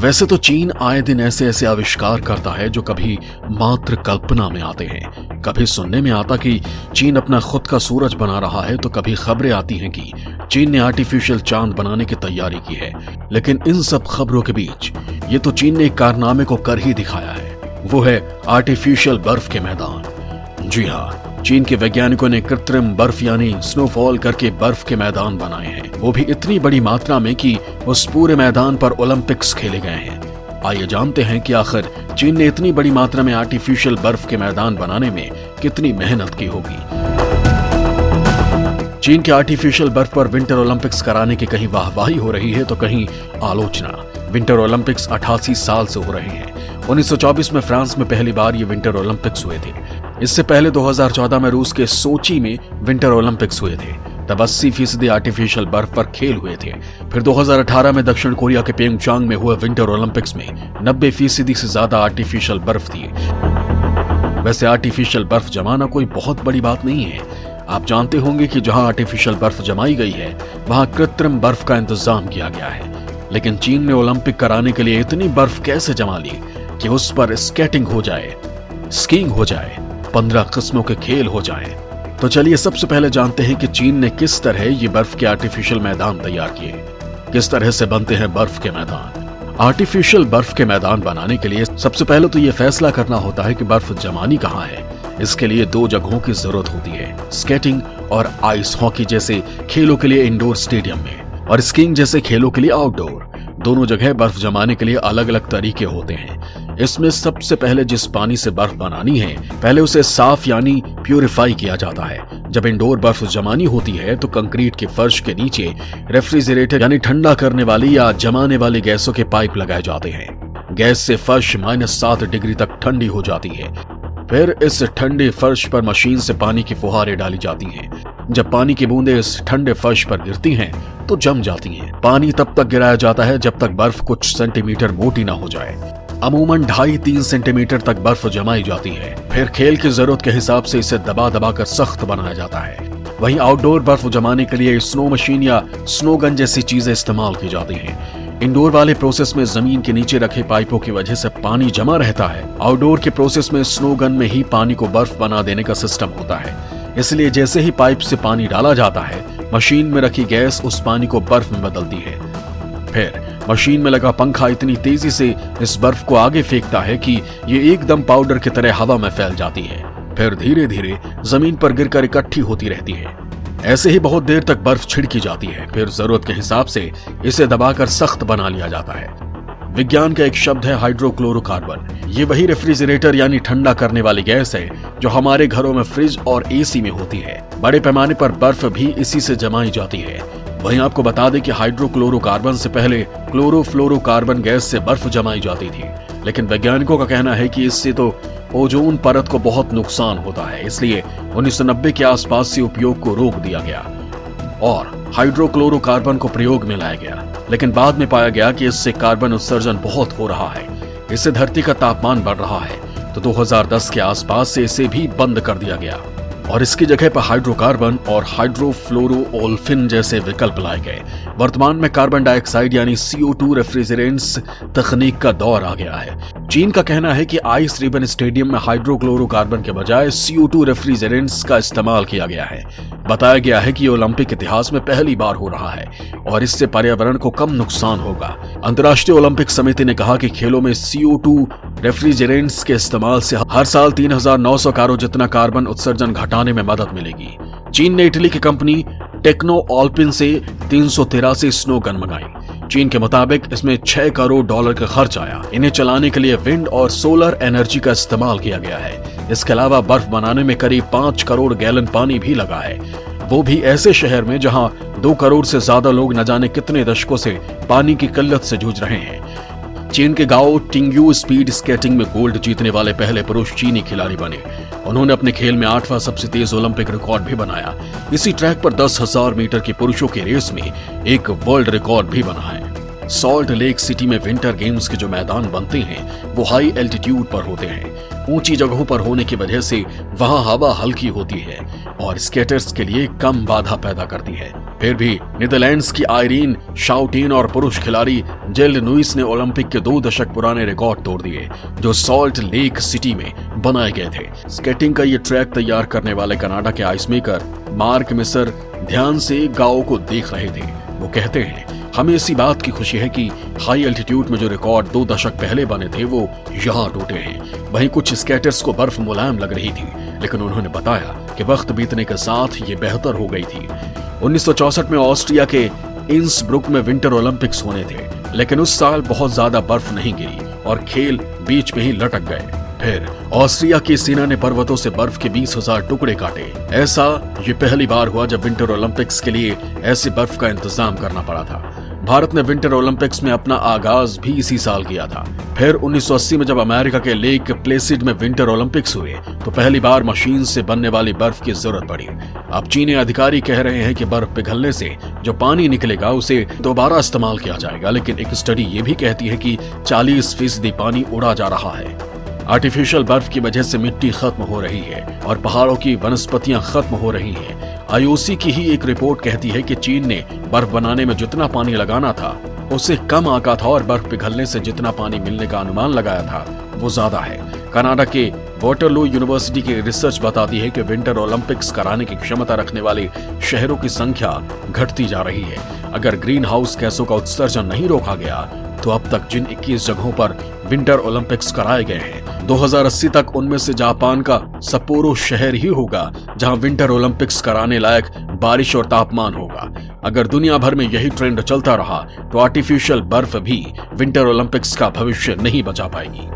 वैसे तो चीन आए दिन ऐसे ऐसे आविष्कार करता है जो कभी मात्र कल्पना में आते हैं। कभी सुनने में आता कि चीन अपना खुद का सूरज बना रहा है, तो कभी खबरें आती हैं कि चीन ने आर्टिफिशियल चांद बनाने की तैयारी की है। लेकिन इन सब खबरों के बीच ये तो चीन ने एक कारनामे को कर ही दिखाया है, वो है आर्टिफिशियल बर्फ के मैदान। जी हाँ, चीन के वैज्ञानिकों ने कृत्रिम बर्फ यानी स्नोफॉल करके बर्फ के मैदान बनाए हैं, वो भी इतनी बड़ी मात्रा में कि उस पूरे मैदान पर ओलंपिक्स खेले गए हैं। आइए जानते हैं कि आखिर चीन ने इतनी बड़ी मात्रा में आर्टिफिशियल बर्फ के मैदान बनाने में कितनी मेहनत की होगी। चीन के आर्टिफिशियल बर्फ पर विंटर ओलंपिक्स कराने की कहीं वाहवाही हो रही है तो कहीं आलोचना। विंटर ओलंपिक्स 88 साल से हो रहे हैं। 1924 में फ्रांस में पहली बार ये विंटर ओलंपिक्स हुए थे। इससे पहले 2014 में रूस के सोची में विंटर ओलंपिक्स हुए थे। तब 80% आर्टिफिशियल बर्फ पर खेल हुए थे। फिर 2018 में दक्षिण कोरिया के प्योंगचांग में हुए विंटर ओलंपिक्स में 90% से ज्यादा आर्टिफिशियल बर्फ थी। वैसे आर्टिफिशियल बर्फ जमाना कोई बहुत बड़ी बात नहीं है। आप जानते होंगे कि जहां आर्टिफिशियल बर्फ जमाई गई है वहां कृत्रिम बर्फ का इंतजाम किया गया है। लेकिन चीन ने ओलंपिक कराने के लिए इतनी बर्फ कैसे जमा ली कि उस पर स्केटिंग हो जाए, स्कीइंग हो जाए, 15 किस्मों के खेल हो जाए। तो चलिए सबसे पहले जानते हैं कि चीन ने किस तरह ये बर्फ के आर्टिफिशियल मैदान तैयार किए, किस तरह से बनते हैं बर्फ के मैदान। आर्टिफिशियल बर्फ के मैदान बनाने के लिए सबसे पहले तो ये फैसला करना होता है कि बर्फ जमानी कहाँ है। इसके लिए 2 जगहों की जरूरत होती है, स्केटिंग और आइस हॉकी जैसे खेलों के लिए इंडोर स्टेडियम में, और स्कीइंग जैसे खेलों के लिए आउटडोर। दोनों जगह बर्फ जमाने के लिए अलग अलग तरीके होते हैं। इसमें सबसे पहले जिस पानी से बर्फ बनानी है पहले उसे साफ यानी प्यूरिफाई किया जाता है। जब इंडोर बर्फ जमानी होती है तो कंक्रीट के फर्श के नीचे रेफ्रिजरेटर यानी ठंडा करने वाली या जमाने वाली गैसों के पाइप लगाए जाते हैं। गैस से फर्श -7 डिग्री तक ठंडी हो जाती है। फिर इस ठंडे फर्श पर मशीन से पानी की फुहारें डाली जाती हैं। जब पानी की बूंदें इस ठंडे फर्श पर गिरती हैं तो जम जाती हैं। पानी तब तक गिराया जाता है जब तक बर्फ कुछ सेंटीमीटर मोटी ना हो जाए। अमूमन 2.5-3 सेंटीमीटर तक बर्फ जमाई जाती है। फिर खेल की जरूरत के हिसाब से इसे दबा दबा कर सख्त बनाया जाता है। वहीं आउटडोर बर्फ जमाने के लिए स्नो मशीन या स्नो गन जैसी चीजें इस्तेमाल की जाती हैं। इंडोर वाले प्रोसेस में जमीन के नीचे रखे पाइपों की वजह से पानी जमा रहता है। आउटडोर के प्रोसेस में स्नो गन में ही पानी को बर्फ बना देने का सिस्टम होता है। इसलिए जैसे ही पाइप से पानी डाला जाता है मशीन में रखी गैस उस पानी को बर्फ में बदलती है। फिर मशीन में लगा पंखा इतनी तेजी से इस बर्फ को आगे फेंकता है कि ये एकदम पाउडर की तरह हवा में फैल जाती है। फिर धीरे धीरे जमीन पर गिरकर इकट्ठी होती रहती है। ऐसे ही बहुत देर तक बर्फ छिड़की जाती है। फिर जरूरत के हिसाब से इसे दबाकर सख्त बना लिया जाता है। विज्ञान का एक शब्द है हाइड्रोक्लोरोकार्बन। ये वही रेफ्रिजरेटर यानी ठंडा करने वाली गैस है जो हमारे घरों में फ्रिज और एसी में होती है। बड़े पैमाने पर बर्फ भी इसी से जमाई जाती है। वहीं आपको बता दें कि हाइड्रोक्लोरोकार्बन से पहले क्लोरोफ्लोरोकार्बन गैस से बर्फ जमाई जाती थी। लेकिन वैज्ञानिकों का कहना है कि इससे तो ओजोन परत को बहुत नुकसान होता है, इसलिए 1990 के आसपास से उपयोग को रोक दिया गया और हाइड्रोक्लोरोकार्बन को प्रयोग में लाया गया। लेकिन बाद में पाया गया कि इससे कार्बन उत्सर्जन बहुत हो रहा है, इससे धरती का तापमान बढ़ रहा है, तो 2010 के आसपास से इसे भी बंद कर दिया गया और इसकी जगह पर हाइड्रोकार्बन और हाइड्रोफ्लोरोओल्फिन जैसे विकल्प लाए गए। वर्तमान में कार्बन डाइऑक्साइड यानी CO2 रेफ्रिजरेंट्स तकनीक का दौर आ गया है। चीन का कहना है कि आइस रिबन स्टेडियम में हाइड्रोक्लोरोकार्बन के बजाय CO2 रेफ्रिजरेंट्स का इस्तेमाल किया गया है। बताया गया है कि ओलंपिक इतिहास में पहली बार हो रहा है और इससे पर्यावरण को कम नुकसान होगा। अंतर्राष्ट्रीय ओलंपिक समिति ने कहा कि खेलों में CO2 रेफ्रिजरेंट्स के इस्तेमाल से हर साल 3900 कारों जितना कार्बन उत्सर्जन घटाने में मदद मिलेगी। चीन ने इटली की कंपनी टेक्नो ऑल्पिन से 383 स्नो गन मंगाई। चीन के मुताबिक इसमें $6 करोड़ का खर्च आया। इन्हें चलाने के लिए विंड और सोलर एनर्जी का इस्तेमाल किया गया है। इसके अलावा बर्फ बनाने में करीब 5 करोड़ गैलन पानी भी लगा है, वो भी ऐसे शहर में जहां 2 करोड़ से ज्यादा लोग न जाने कितने दशकों से पानी की किल्लत से जूझ रहे हैं। चीन के गाओ टिंग्यू स्पीड स्केटिंग में गोल्ड जीतने वाले पहले पुरुष चीनी खिलाड़ी बने। उन्होंने अपने खेल में 8वां सबसे तेज ओलंपिक रिकॉर्ड भी बनाया। इसी ट्रैक पर 10,000 मीटर की पुरुषों की रेस में एक वर्ल्ड रिकॉर्ड भी बना है। सॉल्ट लेक सिटी में विंटर गेम्स के जो मैदान बनते हैं वो हाई एल्टीट्यूड पर होते हैं। ऊंची जगहों पर होने की वजह से वहां हवा हल्की होती है और स्केटर्स के लिए कम बाधा पैदा करती है। फिर भी नीदरलैंड्स की आयरीन शाउटेन और पुरुष खिलाड़ी जेल लुइस ने ओलंपिक के 2 दशक पुराने रिकॉर्ड तोड़ दिए जो सॉल्ट लेक सिटी में बनाए गए थे। स्केटिंग का ये ट्रैक तैयार करने वाले कनाडा के आइस मेकर मार्क मिसर ध्यान से गांव को देख रहे थे। वो कहते हैं, हमें इसी बात की खुशी है कि हाई एल्टीट्यूड में जो रिकॉर्ड 2 दशक पहले बने थे वो यहाँ टूटे हैं। वहीं कुछ स्केटर्स को बर्फ मुलायम लग रही थी, लेकिन उन्होंने बताया कि वक्त बीतने के साथ ये बेहतर हो गई थी। 1964 में ऑस्ट्रिया के इंसब्रुक में विंटर ओलंपिक्स होने थे, लेकिन उस साल बहुत ज्यादा बर्फ नहीं गिरी और खेल बीच में ही लटक गए। फिर ऑस्ट्रिया की सेना ने पर्वतों से बर्फ के 20,000 टुकड़े काटे। ऐसा ये पहली बार हुआ जब विंटर ओलंपिक्स के लिए ऐसे बर्फ का इंतजाम करना पड़ा था। भारत ने विंटर ओलंपिक्स में अपना आगाज भी इसी साल किया था। फिर 1980 में जब अमेरिका के लेक प्लेसिड में विंटर ओलंपिक्स हुए तो पहली बार मशीन से बनने वाली बर्फ की जरूरत पड़ी। अब चीनी अधिकारी कह रहे हैं कि बर्फ पिघलने से जो पानी निकलेगा उसे दोबारा इस्तेमाल किया जाएगा, लेकिन एक स्टडी ये भी कहती है कि 40% पानी उड़ा जा रहा है। आर्टिफिशियल बर्फ की वजह से मिट्टी खत्म हो रही है और पहाड़ों की वनस्पतियां खत्म हो रही हैं। IOC की ही एक रिपोर्ट कहती है कि चीन ने बर्फ बनाने में जितना पानी लगाना था उससे कम आका था और बर्फ पिघलने से जितना पानी मिलने का अनुमान लगाया था वो ज्यादा है। कनाडा के वाटरलू यूनिवर्सिटी की रिसर्च बताती है कि विंटर ओलंपिक्स कराने की क्षमता रखने वाले शहरों की संख्या घटती जा रही है। अगर ग्रीन हाउस गैसों का उत्सर्जन नहीं रोका गया तो अब तक जिन 21 जगहों पर विंटर ओलंपिक्स कराए गए हैं 2080 तक उनमें से जापान का सप्पोरो शहर ही होगा जहां विंटर ओलंपिक्स कराने लायक बारिश और तापमान होगा। अगर दुनिया भर में यही ट्रेंड चलता रहा तो आर्टिफिशियल बर्फ भी विंटर ओलंपिक्स का भविष्य नहीं बचा पाएगी।